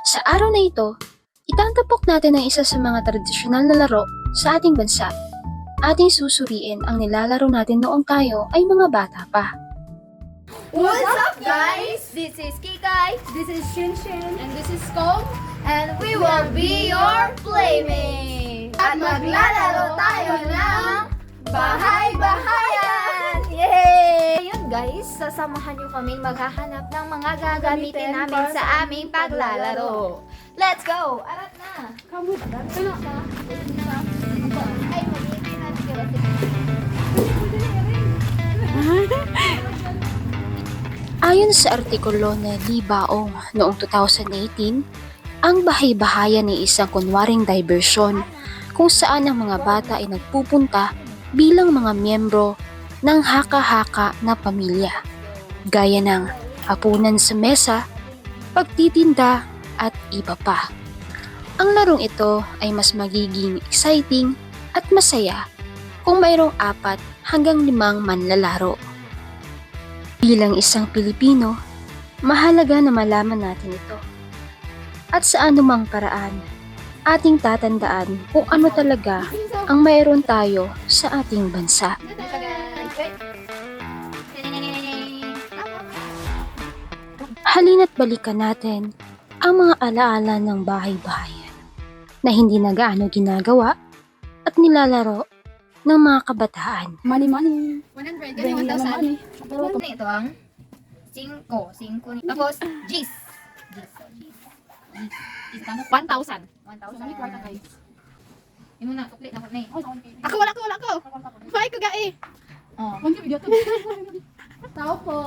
Sa araw na ito, itatapok natin ang isa sa mga tradisyonal na laro sa ating bansa. Ating susuriin ang nilalaro natin noong tayo ay mga bata pa. What's up, guys? This is Kikay. This is Shinshin. And this is Kong. And we will be your playmates. At maglalaro tayo ng bahay-bahayan! Yay! Ayun guys, sasamahan niyo kaming maghahanap ng mga gagamitin namin sa aming paglalaro. Let's go! Arat na! Kamu ka? Ay, mag-iintay natin kayo. Ayon sa artikulo na Libaong noong 2018, ang bahay-bahayan ay isang kunwaring diversyon kung saan ang mga bata ay nagpupunta bilang mga miyembro ng haka-haka na pamilya, gaya ng hapunan sa mesa, pagtitinda at iba pa. Ang larong ito ay mas magiging exciting at masaya kung mayroong 4 hanggang 5 manlalaro. Bilang isang Pilipino, mahalaga na malaman natin ito. At sa anumang paraan, ating tatandaan kung ano talaga ang mayroon tayo sa ating bansa. Halina't balikan natin ang mga alaala ng bahay-bahayan na hindi na gaano ginagawa at nilalaro ng mga kabataan. Money. 100, Bring ganun, money. 1,000. Ito ang 5. 5 ni. Tapos, G's. G's. 1,000. 1,000. Yung muna, tuklit na ko na eh. Ako wala ko. Fai ko gai. Oh. Mangga video to. Tao po.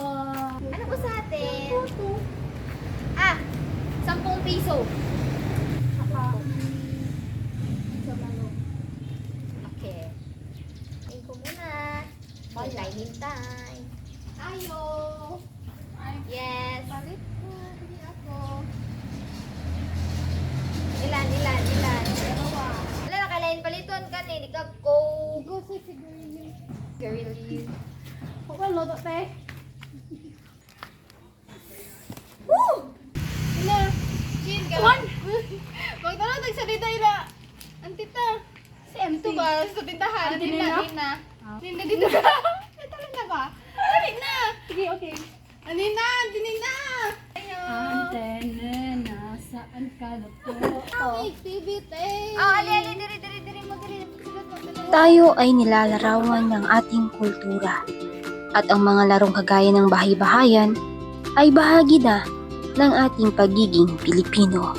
Ano po sa atin? 10 piso. Okay. Ay ko muna. Hintay. Ayo. Yes. Palit ko. Hindi ako. Ilan? Dalawa. Wala na kailangan paliton ka ni. Di ka go. Go sa sigurili. Girly. Wala lodo te. Woo! Ina. Chin ka. One. Magtanong nagsalita ila. Antita. Si MT. Ito ba? Sa tindahan. Nina. Nina dito ka. Ito lang na ba? Dali na. Sige, okay. Nina. Antene, nasaan ka na po? Ang activity. Ali, diri mo. Tayo ay nilalarawan ng ating kultura at ang mga larong kagaya ng bahay-bahayan ay bahagi na ng ating pagiging Pilipino.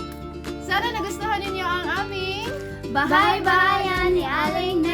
Sana nagustuhan ninyo ang aming Bahay-bahayan ni Aling